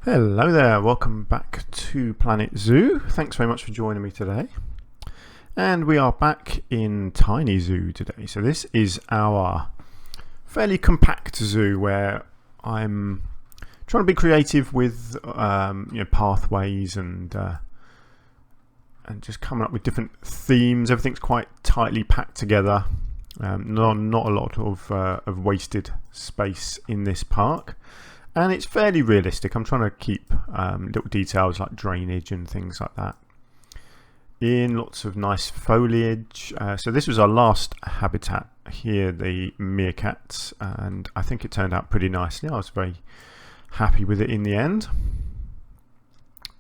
Hello there, welcome back to Planet Zoo. Thanks very much for joining me today. And we are back in Tiny Zoo today. So this is our fairly compact zoo where I'm trying to be creative with pathways and just coming up with different themes. Everything's quite tightly packed together. Not a lot of wasted space in this park. And it's fairly realistic. I'm trying to keep little details like drainage and things like that in lots of nice foliage. So this was our last habitat here, the meerkats, and I think it turned out pretty nicely. I was very happy with it in the end.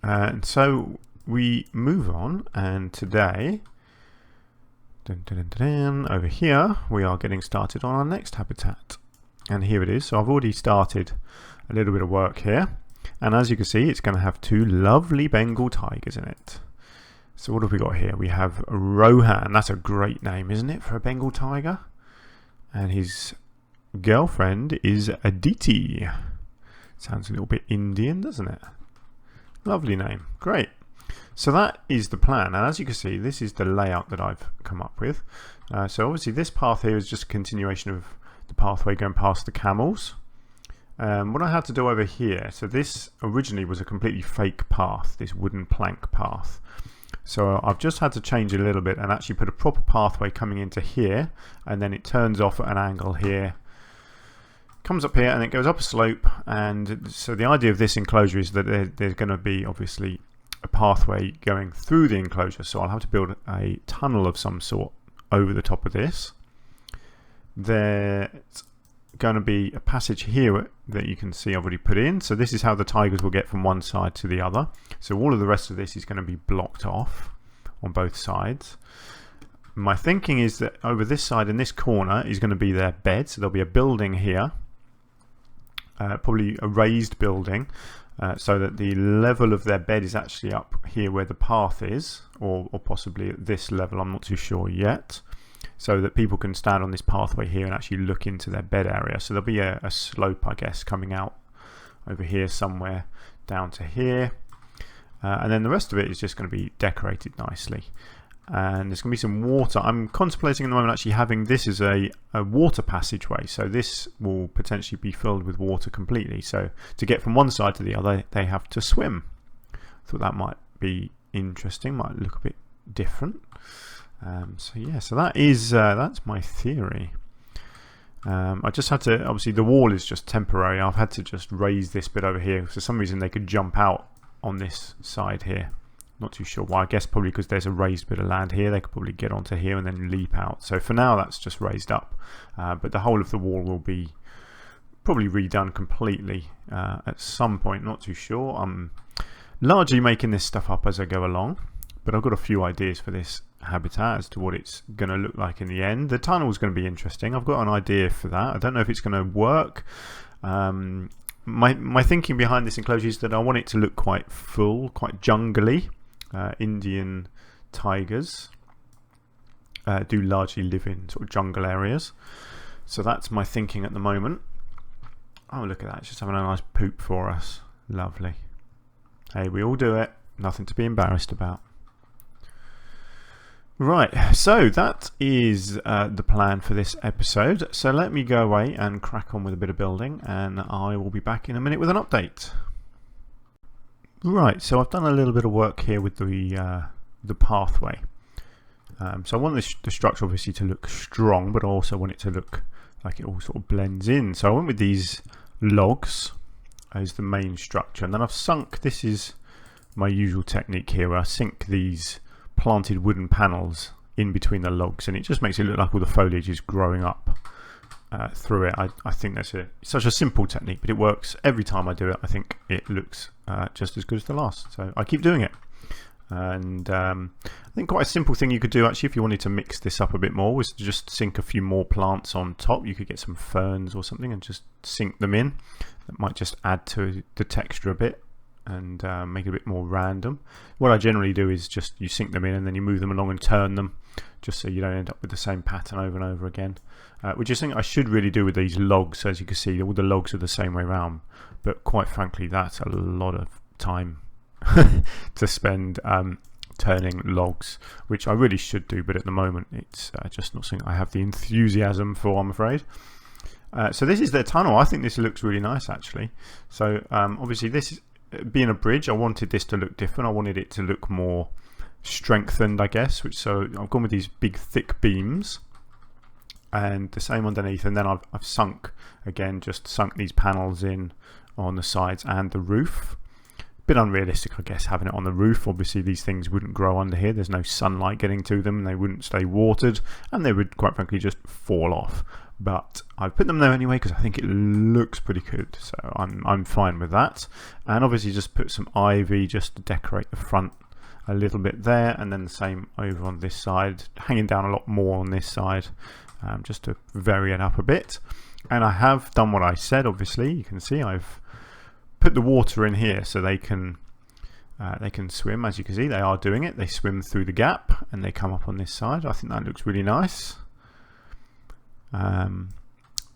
And so we move on, and today over here we are getting started on our next habitat. And here it is. So I've already started a little bit of work here, and as you can see, it's going to have two lovely Bengal tigers in it. So what have we got here? We have Rohan. That's a great name, isn't it, for a Bengal tiger? And his girlfriend is Aditi. Sounds a little bit Indian, doesn't it? Lovely name. Great. So that is the plan, and as you can see, this is the layout that I've come up with. So obviously this path here is just a continuation of the pathway going past the camels. What I had to do over here, so this originally was a completely fake path, this wooden plank path. So I've just had to change it a little bit and actually put a proper pathway coming into here, and then it turns off at an angle here, comes up here, and it goes up a slope. And so the idea of this enclosure is that there's going to be obviously a pathway going through the enclosure, so I'll have to build a tunnel of some sort over the top of this. There's going to be a passage here that you can see I've already put in. So this is how the tigers will get from one side to the other. So all of the rest of this is going to be blocked off on both sides. My thinking is that over this side in this corner is going to be their bed. So there'll be a building here, probably a raised building, so that the level of their bed is actually up here where the path is, or possibly at this level, I'm not too sure yet, so that people can stand on this pathway here and actually look into their bed area. So there'll be a slope, I guess, coming out over here somewhere down to here. And then the rest of it is just going to be decorated nicely. And there's going to be some water. I'm contemplating at the moment actually having this as a water passageway. So this will potentially be filled with water completely. So to get from one side to the other, they have to swim. Thought that might be interesting, might look a bit different. So yeah, so that is that's my theory. I just had to, obviously the wall is just temporary. I've had to just raise this bit over here. For some reason they could jump out on this side here. Not too sure why. I guess probably because there's a raised bit of land here. They could probably get onto here and then leap out. So for now that's just raised up. But the whole of the wall will be probably redone completely at some point. Not too sure. I'm largely making this stuff up as I go along. But I've got a few ideas for this habitat as to what it's going to look like in the end. The tunnel is going to be interesting. I've got an idea for that. I don't know if it's going to work. My thinking behind this enclosure is that I want it to look quite full, quite jungly. Indian tigers do largely live in sort of jungle areas. So that's my thinking at the moment. Oh, look at that. It's just having a nice poop for us. Lovely. Hey, we all do it. Nothing to be embarrassed about. Right, so that is the plan for this episode. So let me go away and crack on with a bit of building, and I will be back in a minute with an update. Right, so I've done a little bit of work here with the pathway. So I want the structure obviously to look strong, but I also want it to look like it all sort of blends in. So I went with these logs as the main structure, and then I've sunk, this is my usual technique here, where I sink these planted wooden panels in between the logs, and it just makes it look like all the foliage is growing up through it. I think that's such a simple technique, but it works every time I do it. I think it looks just as good as the last, so I keep doing it. And I think quite a simple thing you could do actually, if you wanted to mix this up a bit more, was to just sink a few more plants on top. You could get some ferns or something and just sink them in. That might just add to the texture a bit and make it a bit more random. What I generally do is just you sink them in and then you move them along and turn them just so you don't end up with the same pattern over and over again, which is something I should really do with these logs. As you can see, all the logs are the same way around, but quite frankly that's a lot of time to spend turning logs, which I really should do, but at the moment it's just not something I have the enthusiasm for, I'm afraid. So this is their tunnel. I think this looks really nice actually. So obviously this is, being a bridge, I wanted this to look different. I wanted it to look more strengthened, I guess, so I've gone with these big thick beams and the same underneath, and then I've sunk these panels in on the sides and the roof. Bit unrealistic, I guess, having it on the roof. Obviously these things wouldn't grow under here, there's no sunlight getting to them, and they wouldn't stay watered, and they would quite frankly just fall off. But I've put them there anyway because I think it looks pretty good, so I'm fine with that. And obviously just put some ivy just to decorate the front a little bit there, and then the same over on this side, hanging down a lot more on this side, just to vary it up a bit. And I have done what I said. Obviously you can see I've put the water in here so they can swim. As you can see, they are doing it. They swim through the gap and they come up on this side. I think that looks really nice.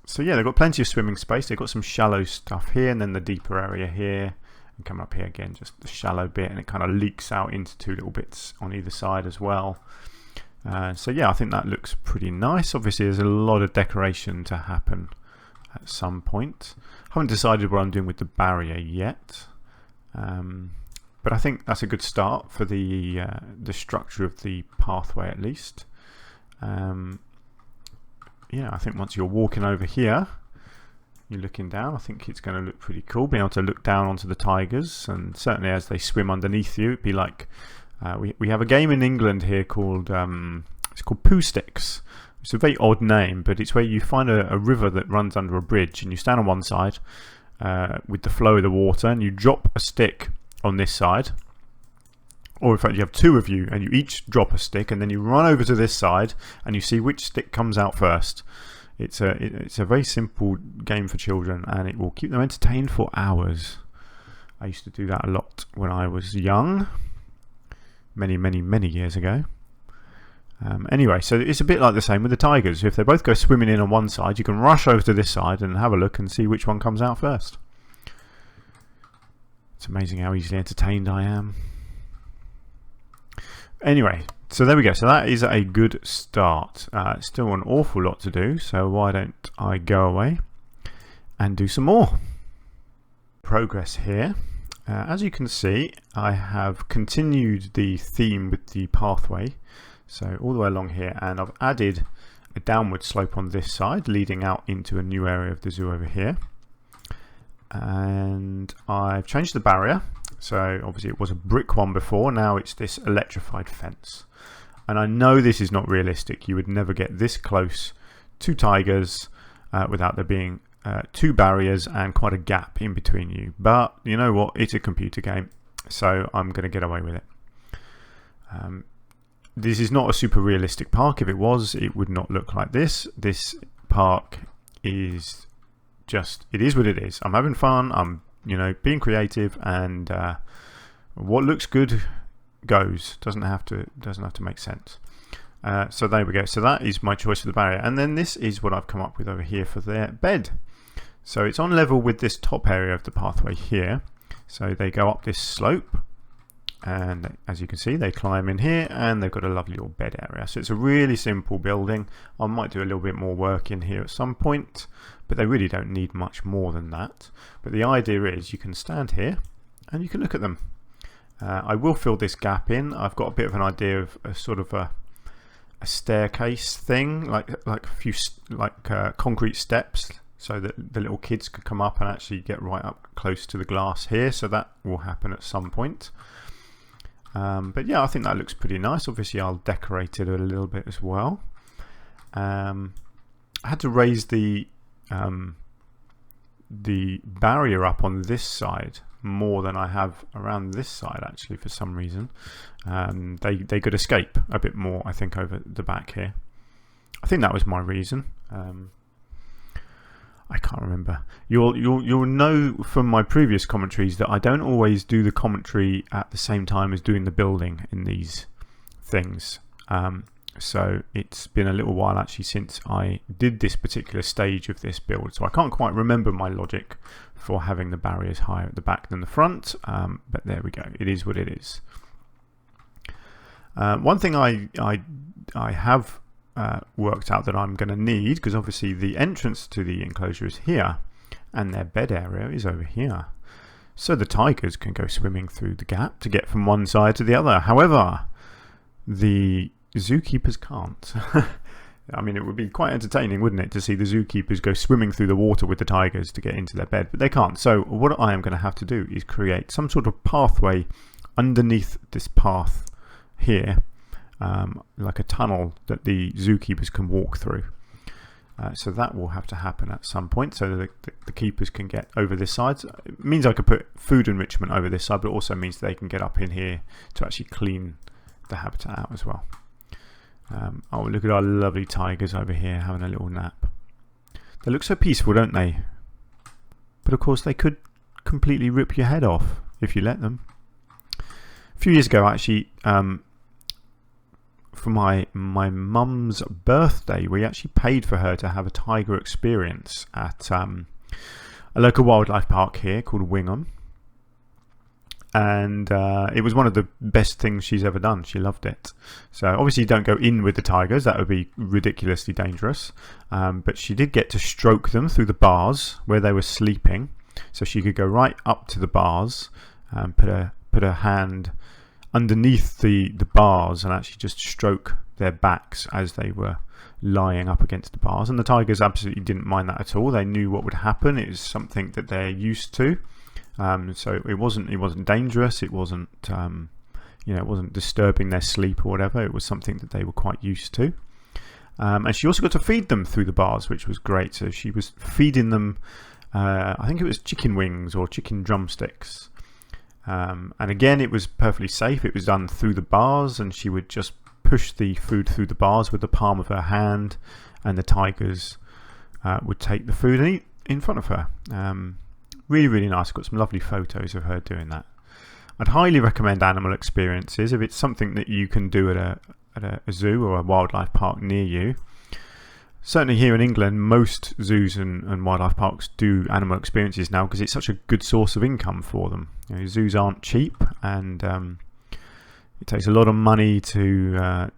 So yeah, they've got plenty of swimming space. They've got some shallow stuff here, and then the deeper area here, and come up here again, just the shallow bit, and it kind of leaks out into two little bits on either side as well. So yeah, I think that looks pretty nice. Obviously there's a lot of decoration to happen at some point. I haven't decided what I'm doing with the barrier yet, but I think that's a good start for the structure of the pathway at least. Yeah, I think once you're walking over here, you're looking down, I think it's going to look pretty cool, being able to look down onto the tigers, and certainly as they swim underneath you, it'd be like we have a game in England here called it's called Poo Sticks. It's a very odd name, but it's where you find a river that runs under a bridge, and you stand on one side with the flow of the water, and you drop a stick on this side, or in fact you have two of you and you each drop a stick, and then you run over to this side and you see which stick comes out first. It's a very simple game for children, and it will keep them entertained for hours. I used to do that a lot when I was young, many years ago. Anyway, so it's a bit like the same with the tigers. If they both go swimming in on one side, you can rush over to this side and have a look and see which one comes out first. It's amazing how easily entertained I am. Anyway, so there we go. So that is a good start. Still an awful lot to do, so why don't I go away and do some more progress here. As you can see, I have continued the theme with the pathway, so all the way along here, and I've added a downward slope on this side leading out into a new area of the zoo over here. And I've changed the barrier. So obviously it was a brick one before, now it's this electrified fence. And I know this is not realistic. You would never get this close to tigers without there being two barriers and quite a gap in between you. But you know what? It's a computer game, so I'm going to get away with it. This is not a super realistic park. If it was, it would not look like this. This park is just, it is what it is. I'm having fun. I'm being creative, and what looks good goes. Doesn't have to make sense. So there we go. So that is my choice for the barrier, and then this is what I've come up with over here for their bed. So it's on level with this top area of the pathway here. So they go up this slope, and as you can see, they climb in here, and they've got a lovely little bed area. So it's a really simple building. I might do a little bit more work in here at some point, but they really don't need much more than that. But the idea is you can stand here and you can look at them. I will fill this gap in. I've got a bit of an idea of a sort of a staircase thing, like a few concrete steps, so that the little kids could come up and actually get right up close to the glass here. So that will happen at some point. But yeah, I think that looks pretty nice. Obviously I'll decorate it a little bit as well. I had to raise the barrier up on this side more than I have around this side, actually, for some reason. They could escape a bit more, I think, over the back here. I think that was my reason. I can't remember. You'll know from my previous commentaries that I don't always do the commentary at the same time as doing the building in these things. So it's been a little while actually since I did this particular stage of this build, so I can't quite remember my logic for having the barriers higher at the back than the front, but there we go, it is what it is. One thing I have worked out that I'm going to need, because obviously the entrance to the enclosure is here and their bed area is over here, so the tigers can go swimming through the gap to get from one side to the other. However, the zookeepers can't. I mean, it would be quite entertaining, wouldn't it, to see the zookeepers go swimming through the water with the tigers to get into their bed, but they can't. So what I am going to have to do is create some sort of pathway underneath this path here, like a tunnel that the zookeepers can walk through. So that will have to happen at some point, so that the keepers can get over this side. So it means I could put food enrichment over this side, but it also means they can get up in here to actually clean the habitat out as well. Oh, look at our lovely tigers over here having a little nap. They look so peaceful, don't they? But of course they could completely rip your head off if you let them. A few years ago actually, for my mum's birthday, we actually paid for her to have a tiger experience at a local wildlife park here called Wingham. And it was one of the best things she's ever done. She loved it. So obviously don't go in with the tigers, that would be ridiculously dangerous, but she did get to stroke them through the bars where they were sleeping, so she could go right up to the bars and put her hand underneath the bars and actually just stroke their backs as they were lying up against the bars. And the tigers absolutely didn't mind that at all. They knew what would happen. It was something that they're used to. So it wasn't dangerous. It wasn't it wasn't disturbing their sleep or whatever. It was something that they were quite used to. And she also got to feed them through the bars, which was great. So she was feeding them, I think it was chicken wings or chicken drumsticks. And again, it was perfectly safe. It was done through the bars, and she would just push the food through the bars with the palm of her hand, and the tigers would take the food and eat in front of her. Really, really nice. Got some lovely photos of her doing that. I'd highly recommend animal experiences if it's something that you can do at a zoo or a wildlife park near you. Certainly here in England, most zoos and wildlife parks do animal experiences now because it's such a good source of income for them. You know, zoos aren't cheap, and it takes a lot of money to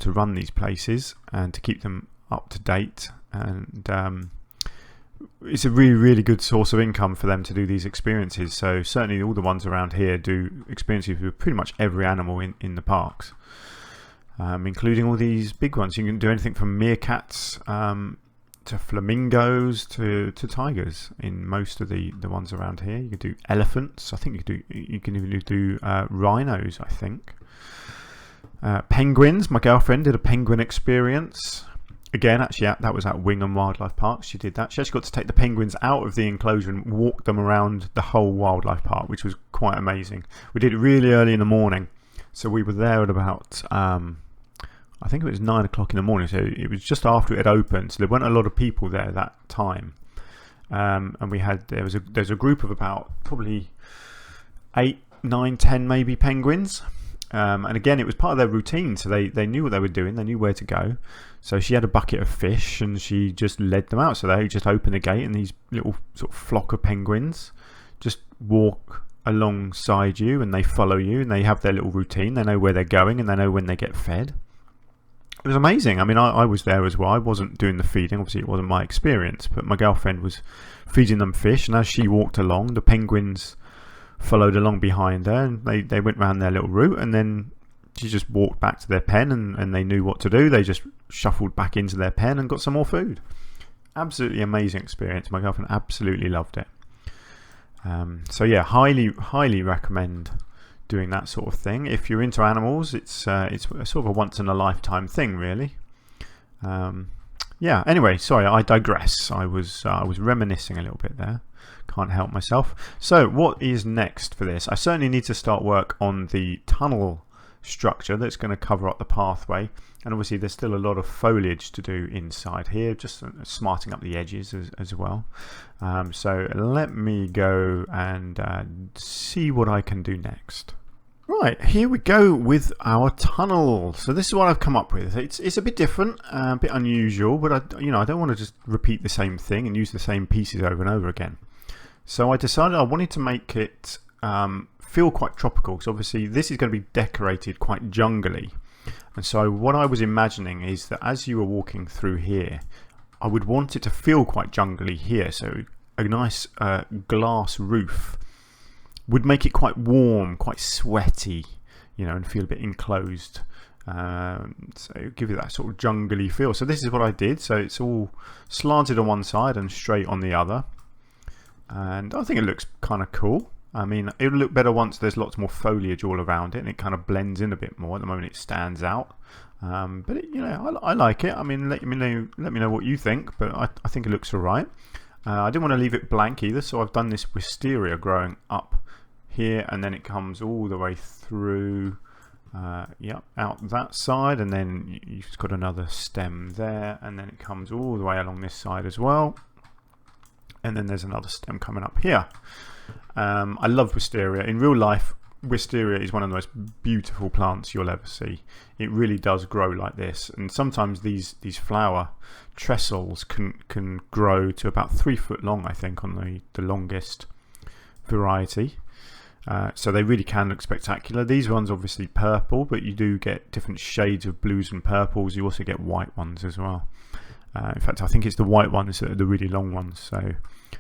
run these places and to keep them up to date. And it's a really, really good source of income for them to do these experiences. So certainly all the ones around here do experiences with pretty much every animal in the parks. Including all these big ones. You can do anything from meerkats to flamingos to tigers in most of the ones around here. You can do elephants. I think you can even do rhinos, I think. Penguins. My girlfriend did a penguin experience. Again, actually, that was at Wingham Wildlife Park. She did that. She actually got to take the penguins out of the enclosure and walk them around the whole wildlife park, which was quite amazing. We did it really early in the morning. So we were there at about, I think it was 9 o'clock in the morning. So it was just after it had opened. So there weren't a lot of people there that time. And there's a group of about probably 8, 9, 10 maybe penguins. And again, it was part of their routine. So they knew what they were doing. They knew where to go. So she had a bucket of fish and she just led them out. So they just opened the gate and these little sort of flock of penguins just walk alongside you, and they follow you, and they have their little routine. They know where they're going and they know when they get fed. It was amazing. I mean, I was there as well. I wasn't doing the feeding, obviously it wasn't my experience, but my girlfriend was feeding them fish, and as she walked along, the penguins followed along behind her, and they went round their little route, and then she just walked back to their pen, and they knew what to do. They just shuffled back into their pen and got some more food. Absolutely amazing experience. My girlfriend absolutely loved it. So yeah, highly recommend doing that sort of thing. If you're into animals, it's sort of a once in a lifetime thing, really. Yeah, anyway, sorry, I digress. I was reminiscing a little bit there. Can't help myself. So what is next for this? I certainly need to start work on the tunnel structure that's going to cover up the pathway, and obviously there's still a lot of foliage to do inside here, just smarting up the edges as well. So let me go and see what I can do next. Right, here we go with our tunnel. So this is what I've come up with. It's a bit different, a bit unusual, but I don't want to just repeat the same thing and use the same pieces over and over again. So I decided I wanted to make it feel quite tropical, because obviously this is going to be decorated quite jungly. And so what I was imagining is that as you were walking through here, I would want it to feel quite jungly here. So a nice glass roof would make it quite warm, quite sweaty, and feel a bit enclosed. So give it that sort of jungly feel. So this is what I did. So it's all slanted on one side and straight on the other. And I think it looks kind of cool. I mean, it'll look better once there's lots more foliage all around it and it kind of blends in a bit more. At the moment it stands out. But I like it. I mean, let me know what you think, but I think it looks alright. I didn't want to leave it blank either, so I've done this wisteria growing up here, and then it comes all the way through out that side, and then you've got another stem there, and then it comes all the way along this side as well, and then there's another stem coming up here. I love wisteria. In real life, wisteria is one of the most beautiful plants you'll ever see. It really does grow like this, and sometimes these flower trestles can grow to about 3 foot long, I think, on the longest variety. So they really can look spectacular. These ones obviously purple, but you do get different shades of blues and purples. You also get white ones as well. In fact, I think it's the white ones that are the really long ones. So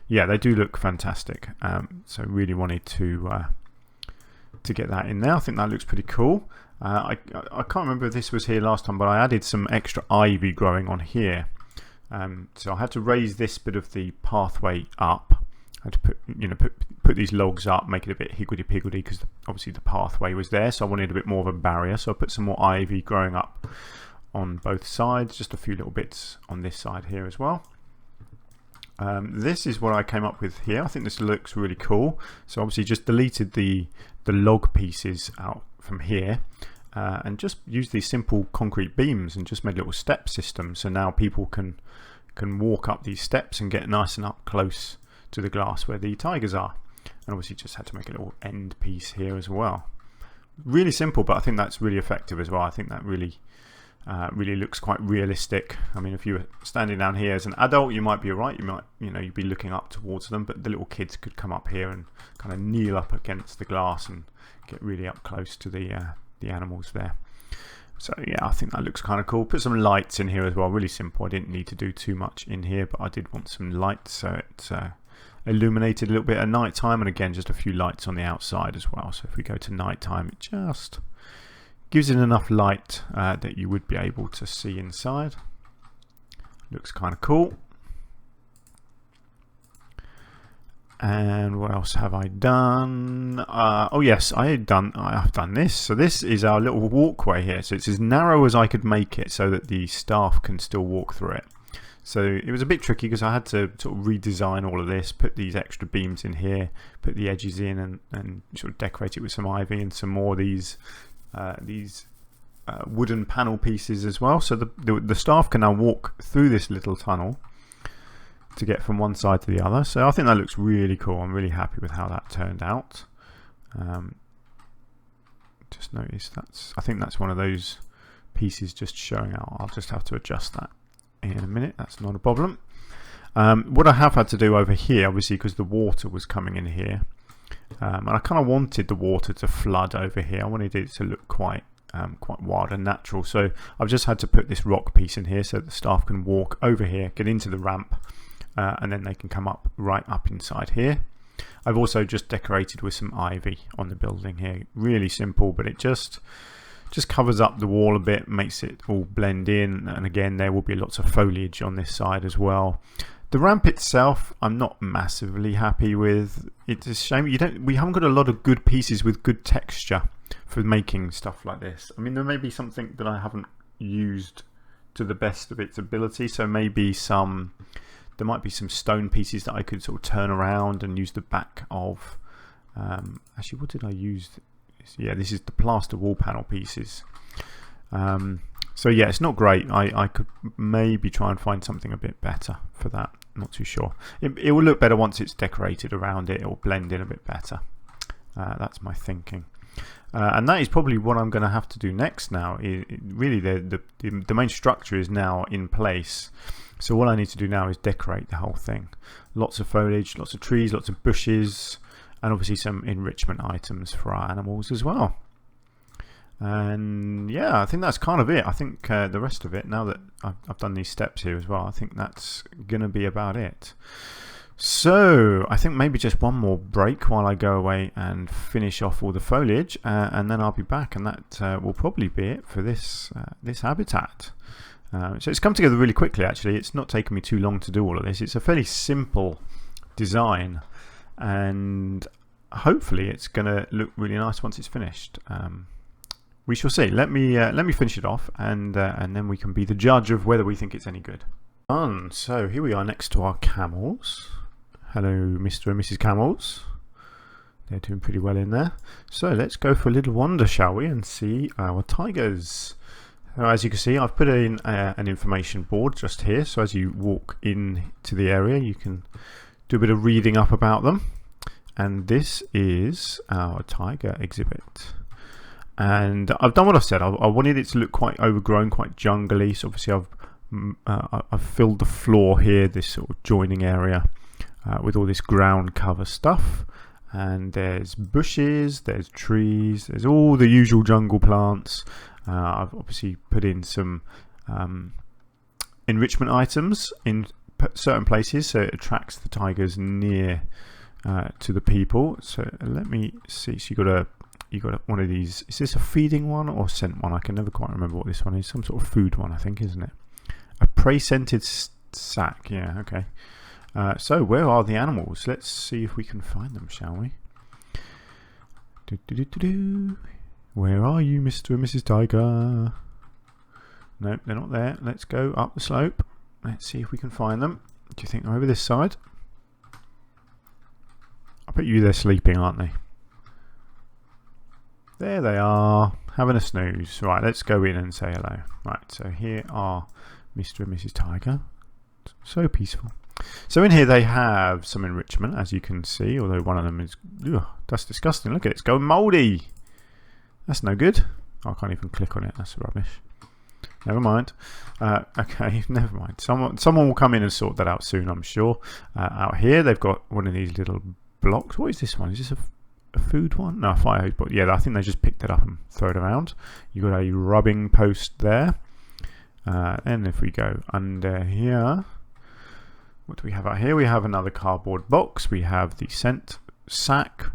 yeah, they do look fantastic. So really wanted to get that in there. I think that looks pretty cool. I can't remember if this was here last time, but I added some extra ivy growing on here. So I had to raise this bit of the pathway up. I had to put these logs up, make it a bit higgledy-piggledy, because obviously the pathway was there, so I wanted a bit more of a barrier. So I put some more ivy growing up on both sides, just a few little bits on this side here as well. This is what I came up with here. I think this looks really cool. So obviously just deleted the log pieces out from here, and just used these simple concrete beams and just made a little step system. So now people can walk up these steps and get nice and up close to the glass where the tigers are. And obviously just had to make a little end piece here as well. Really simple, but I think that's really effective as well. I think that really looks quite realistic. I mean, if you were standing down here as an adult, you might be alright. You might, you'd be looking up towards them, but the little kids could come up here and kind of kneel up against the glass and get really up close to the animals there. So yeah, I think that looks kind of cool. Put some lights in here as well. Really simple. I didn't need to do too much in here, but I did want some lights, so it illuminated a little bit at night time, and again just a few lights on the outside as well. So if we go to night time, it just gives it enough light that you would be able to see inside. Looks kind of cool. And what else have I done? Oh yes, I've done this. So this is our little walkway here. So it's as narrow as I could make it so that the staff can still walk through it. So it was a bit tricky because I had to sort of redesign all of this, put these extra beams in here, put the edges in, and sort of decorate it with some ivy and some more of these wooden panel pieces as well. So the staff can now walk through this little tunnel to get from one side to the other. So I think that looks really cool. I'm really happy with how that turned out. Just noticed I think that's one of those pieces just showing out. I'll just have to adjust that in a minute. That's not a problem. What I have had to do over here, obviously because the water was coming in here, and I kind of wanted the water to flood over here. I wanted it to look quite wild and natural. So I've just had to put this rock piece in here so that the staff can walk over here, get into the ramp, and then they can come up right up inside here. I've also just decorated with some ivy on the building here. Really simple, but it just covers up the wall a bit, makes it all blend in, and again there will be lots of foliage on this side as well. The ramp itself I'm not massively happy with. It's a shame we haven't got a lot of good pieces with good texture for making stuff like this. I mean, there may be something that I haven't used to the best of its ability, so maybe there might be some stone pieces that I could sort of turn around and use the back of. Actually, what did I use? Yeah, this is the plaster wall panel pieces. So yeah, it's not great. I could maybe try and find something a bit better for that. Not too sure. It will look better once it's decorated around it. It will blend in a bit better. That's my thinking. And that is probably what I'm going to have to do next now. Really, the main structure is now in place. So all I need to do now is decorate the whole thing. Lots of foliage, lots of trees, lots of bushes, and obviously some enrichment items for our animals as well. And yeah, I think that's kind of it. I think the rest of it, now that I've done these steps here as well, I think that's going to be about it. So I think maybe just one more break while I go away and finish off all the foliage, and then I'll be back, and that will probably be it for this habitat. So it's come together really quickly, actually. It's not taken me too long to do all of this. It's a fairly simple design, and hopefully it's going to look really nice once it's finished. We shall see. Let me finish it off, and then we can be the judge of whether we think it's any good. So here we are next to our camels. Hello, Mr. and Mrs. Camels. They're doing pretty well in there. So let's go for a little wander, shall we, and see our tigers. So as you can see, I've put in an information board just here. So as you walk into the area, you can do a bit of reading up about them. And this is our tiger exhibit. And I've done what I've said. I wanted it to look quite overgrown, quite jungly. So obviously I've filled the floor here, this sort of joining area, with all this ground cover stuff. And there's bushes, there's trees, there's all the usual jungle plants. I've obviously put in some enrichment items in certain places, so it attracts the tigers near to the people. So let me see. So you got one of these. Is this a feeding one or scent one? I can never quite remember what this one is. Some sort of food one, I think, isn't it? A prey scented sack. Yeah, okay. So where are the animals? Let's see if we can find them, shall we? Where are you, Mr. and Mrs. Tiger? Nope, they're not there. Let's go up the slope. Let's see if we can find them. Do you think they're over this side? I bet you they're sleeping, aren't they? There they are, having a snooze. Right, let's go in and say hello. Right, so here are Mr. and Mrs. Tiger. So peaceful. So in here they have some enrichment, as you can see, although one of them is... Ugh, that's disgusting. Look at it, it's going mouldy. That's no good. Oh, I can't even click on it. That's rubbish. Never mind. Okay, never mind. Someone will come in and sort that out soon, I'm sure. Out here they've got one of these little blocks. What is this one? Is this a food one? No, a fire hose. But yeah, I think they just picked it up and throw it around. You've got a rubbing post there. And if we go under here... What do we have out here? We have another cardboard box. We have the scent sack.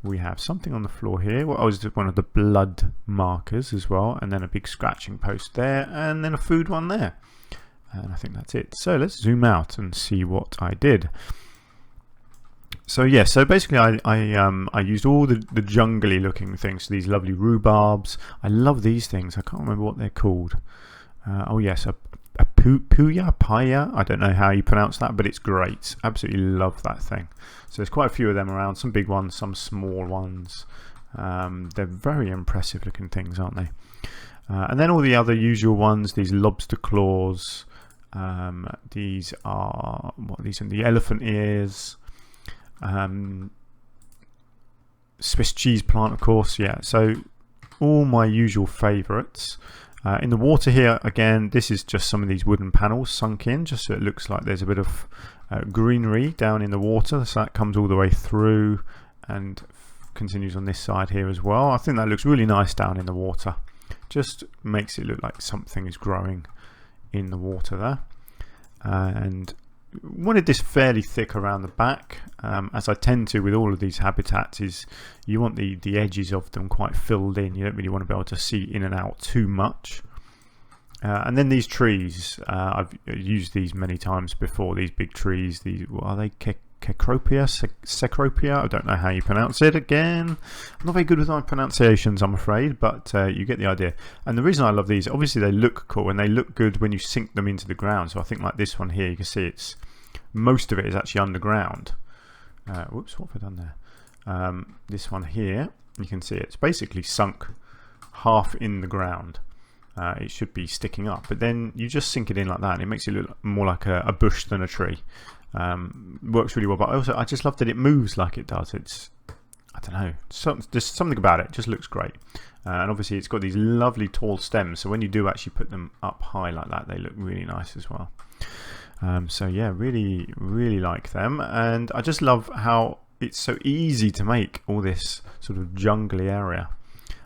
We have something on the floor here. Well, oh, it's one of the blood markers as well. And then a big scratching post there. And then a food one there. And I think that's it. So let's zoom out and see what I did. So yeah, so basically I used all the jungly looking things. So these lovely rhubarbs. I love these things. I can't remember what they're called. Oh yes, a paya. I don't know how you pronounce that, but it's great. Absolutely love that thing. So there's quite a few of them around. Some big ones, some small ones. They're very impressive looking things, aren't they? And then all the other usual ones. These lobster claws. These are these are the elephant ears. Swiss cheese plant, of course. Yeah. So all my usual favourites. In the water here, again, this is just some of these wooden panels sunk in, just so it looks like there's a bit of greenery down in the water. So that comes all the way through and continues on this side here as well. I think that looks really nice down in the water. Just makes it look like something is growing in the water there. And wanted this fairly thick around the back, as I tend to with all of these habitats, is you want the edges of them quite filled in. You don't really want to be able to see in and out too much. And then these trees, I've used these many times before. These big trees, these, what are they? Cecropia? I don't know how you pronounce it again. I'm not very good with my pronunciations, I'm afraid, but you get the idea. And the reason I love these, obviously they look cool and they look good when you sink them into the ground. So I think like this one here, you can see it's most of it is actually underground. Whoops, what have I done there? This one here, you can see it's basically sunk half in the ground. It should be sticking up, but then you just sink it in like that and it makes it look more like a bush than a tree. Works really well, but also I just love that it moves like it does. I don't know, just something about it just looks great. And obviously it's got these lovely tall stems, so when you do actually put them up high like that, they look really nice as well. So yeah, really like them, and I just love how it's so easy to make all this sort of jungly area.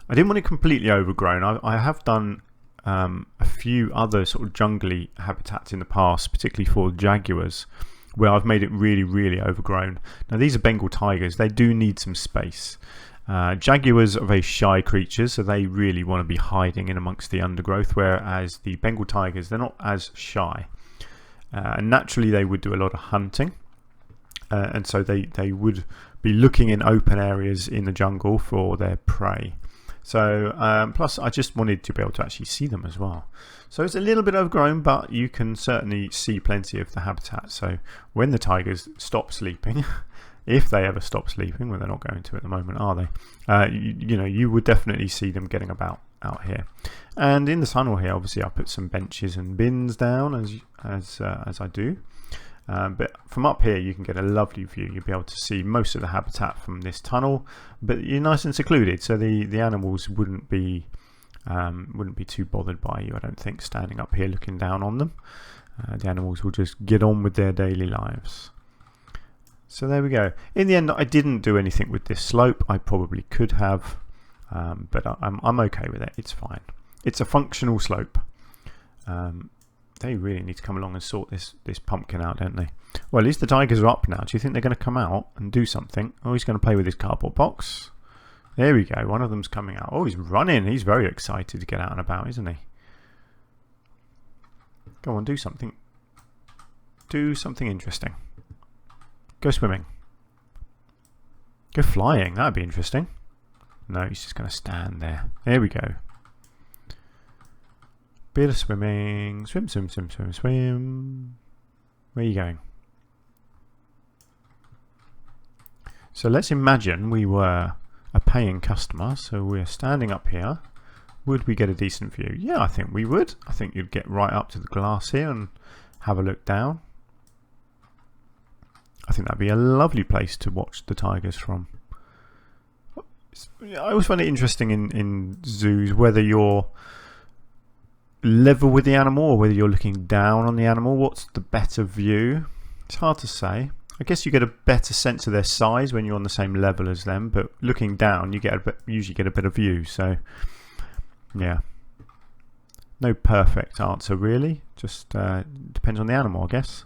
I didn't want it completely overgrown. I have done a few other sort of jungly habitats in the past, particularly for jaguars, where I've made it really overgrown. Now these are Bengal tigers, they do need some space. Jaguars are very shy creatures, so they really want to be hiding in amongst the undergrowth, whereas the Bengal tigers, they're not as shy. And naturally they would do a lot of hunting, and so they would be looking in open areas in the jungle for their prey. So plus I just wanted to be able to actually see them as well. So it's a little bit overgrown, but you can certainly see plenty of the habitat. So when the tigers stop sleeping, if they ever stop sleeping, well, they're not going to at the moment, are they? You know, you would definitely see them getting about out here. And in the tunnel here, obviously I put some benches and bins down as I do. But from up here you can get a lovely view. You'll be able to see most of the habitat from this tunnel, but you're nice and secluded, so the animals wouldn't be too bothered by you, I don't think, standing up here looking down on them. The animals will just get on with their daily lives. So there we go. In the end, I didn't do anything with this slope. I probably could have, but I'm okay with it. It's fine. It's a functional slope. They really need to come along and sort this pumpkin out, don't they? Well, at least the tigers are up now. Do you think they're going to come out and do something? Oh, he's going to play with his cardboard box. There we go. One of them's coming out. Oh, he's running. He's very excited to get out and about, isn't he? Go on, do something. Do something interesting. Go swimming. Go flying. That'd be interesting. No, he's just going to stand there. There we go. Bit of swimming. Swim. Where are you going? So let's imagine we were a paying customer. So we're standing up here. Would we get a decent view? Yeah, I think we would. I think you'd get right up to the glass here and have a look down. I think that'd be a lovely place to watch the tigers from. I always find it interesting in zoos whether you're level with the animal or whether you're looking down on the animal. What's the better view? It's hard to say. I guess you get a better sense of their size when you're on the same level as them, but looking down you usually get a better view. So yeah, no perfect answer really, just depends on the animal, I guess.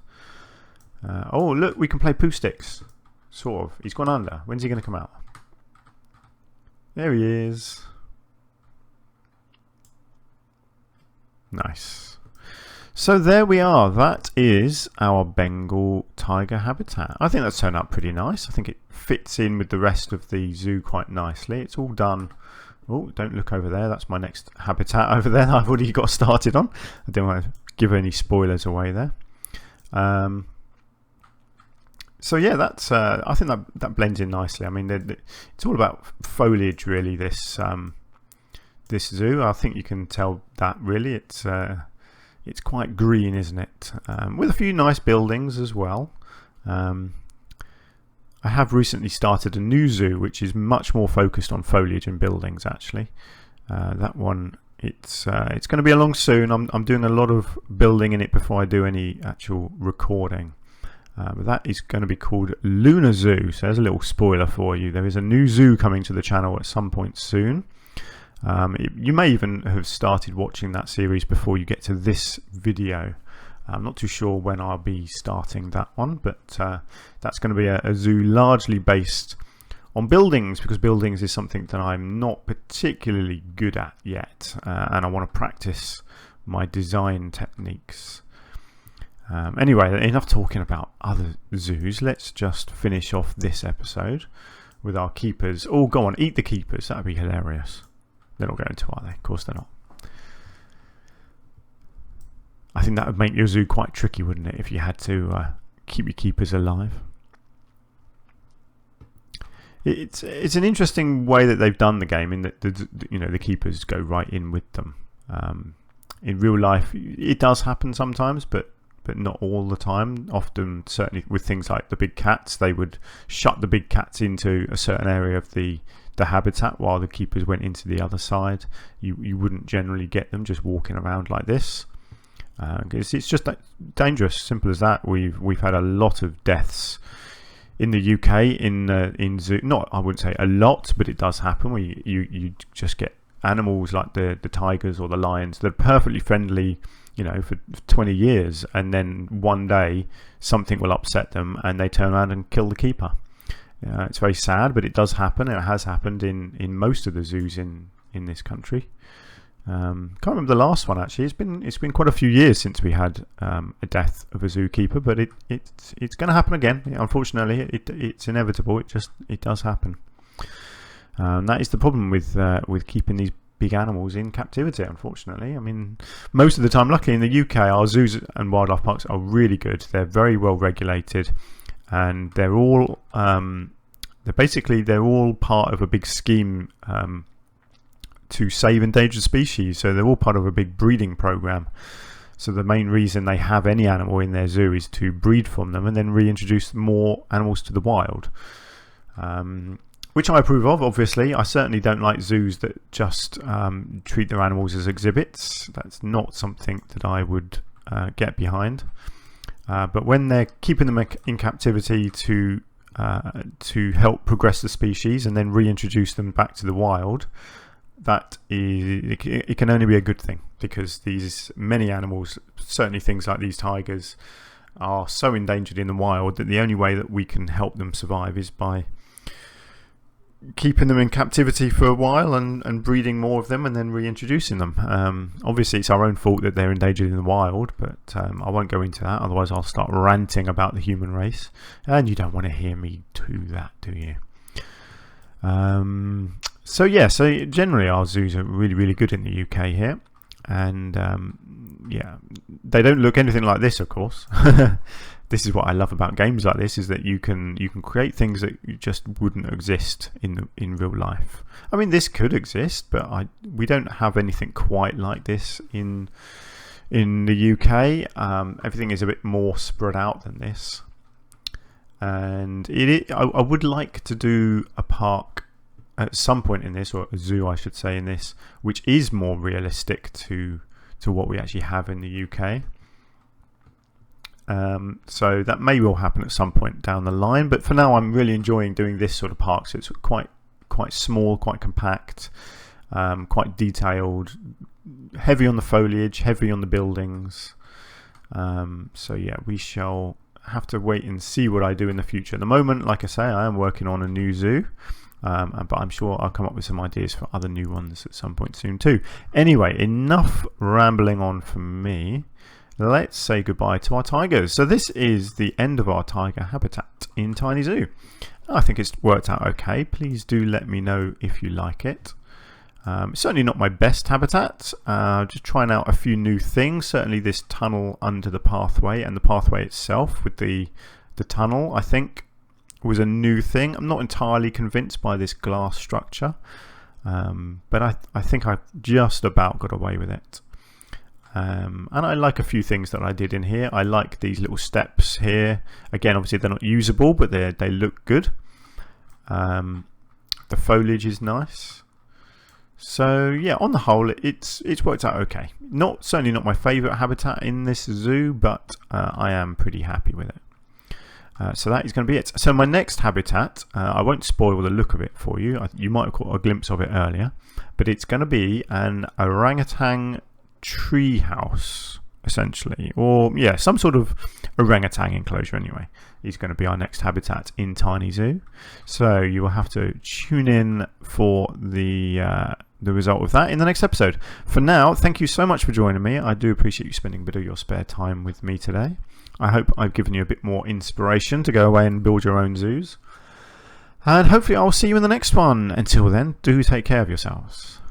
Oh look, we can play poo sticks, sort of. He's gone under. When's he going to come out? There he is. Nice. So there we are. That is our Bengal tiger habitat. I think that's turned out pretty nice. I think it fits in with the rest of the zoo quite nicely. It's all done. Oh, don't look over there. That's my next habitat over there that I've already got started on. I don't want to give any spoilers away there. So yeah, that's. I think that blends in nicely. I mean, it's all about foliage, really. This zoo. I think you can tell that really. It's quite green, isn't it? With a few nice buildings as well. I have recently started a new zoo which is much more focused on foliage and buildings actually. That one, it's going to be along soon. I'm doing a lot of building in it before I do any actual recording. But that is going to be called Lunar Zoo. So there's a little spoiler for you. There is a new zoo coming to the channel at some point soon. You may even have started watching that series before you get to this video. I'm not too sure when I'll be starting that one, but that's going to be a zoo largely based on buildings, because buildings is something that I'm not particularly good at yet, and I want to practice my design techniques. Anyway, enough talking about other zoos. Let's just finish off this episode with our keepers. Oh, go on, eat the keepers. That would be hilarious. They're not going to, are they? Of course they're not. I think that would make your zoo quite tricky, wouldn't it, if you had to keep your keepers alive. It's an interesting way that they've done the game, in that the keepers go right in with them. In real life, it does happen sometimes, but but not all the time. Often, certainly with things like the big cats, they would shut the big cats into a certain area of the habitat while the keepers went into the other side. You wouldn't generally get them just walking around like this. It's just dangerous, simple as that. We've had a lot of deaths in the UK in zoo. Not, I wouldn't say a lot, but it does happen where you just get animals like the tigers or the lions that are perfectly friendly, for 20 years, and then one day something will upset them and they turn around and kill the keeper. It's very sad, but it does happen, and it has happened in most of the zoos in this country. Can't remember the last one actually. It's been quite a few years since we had a death of a zookeeper, but it's going to happen again. Unfortunately, it's inevitable. It does happen. That is the problem with keeping these big animals in captivity. Unfortunately, I mean, most of the time, luckily in the UK, our zoos and wildlife parks are really good. They're very well regulated, and they're all they're all part of a big scheme to save endangered species. So they're all part of a big breeding program. So the main reason they have any animal in their zoo is to breed from them and then reintroduce more animals to the wild, which I approve of. Obviously, I certainly don't like zoos that just treat their animals as exhibits. That's not something that I would get behind. But when they're keeping them in captivity to help progress the species and then reintroduce them back to the wild, it can only be a good thing, because these many animals, certainly things like these tigers, are so endangered in the wild that the only way that we can help them survive is by keeping them in captivity for a while and breeding more of them and then reintroducing them. Obviously it's our own fault that they're endangered in the wild, but I won't go into that, otherwise I'll start ranting about the human race, and you don't want to hear me do that, do you? So generally our zoos are really, really good in the UK here, and they don't look anything like this, of course. This is what I love about games like this, is that you can create things that just wouldn't exist in real life. I mean, this could exist, but we don't have anything quite like this in the UK. Everything is a bit more spread out than this, and I would like to do a park at some point in this, or a zoo I should say, in this, which is more realistic to what we actually have in the UK. So that may well happen at some point down the line, but for now I'm really enjoying doing this sort of park. So it's quite small, quite compact, quite detailed, heavy on the foliage, heavy on the buildings. So yeah, we shall have to wait and see what I do in the future. At the moment, like I say, I am working on a new zoo, but I'm sure I'll come up with some ideas for other new ones at some point soon too. Anyway, enough rambling on from me. Let's say goodbye to our tigers. So this is the end of our tiger habitat in Tiny Zoo. I think it's worked out okay. Please do let me know if you like it. It's certainly not my best habitat. Just trying out a few new things. Certainly this tunnel under the pathway, and the pathway itself with the tunnel, I think, was a new thing. I'm not entirely convinced by this glass structure, but I think I just about got away with it. And I like a few things that I did in here. I like these little steps here. Again, obviously they're not usable, but they look good. The foliage is nice. So yeah, on the whole, it's worked out okay. Certainly not my favourite habitat in this zoo, but I am pretty happy with it. So that is going to be it. So my next habitat, I won't spoil the look of it for you. You might have caught a glimpse of it earlier, but it's going to be an orangutan tree house, essentially, or yeah, some sort of orangutan enclosure. Anyway, is going to be our next habitat in Tiny Zoo. So you will have to tune in for the result of that in the next episode. For now, thank you so much for joining me. I do appreciate you spending a bit of your spare time with me today. I hope I've given you a bit more inspiration to go away and build your own zoos, and hopefully I'll see you in the next one. Until then, do take care of yourselves.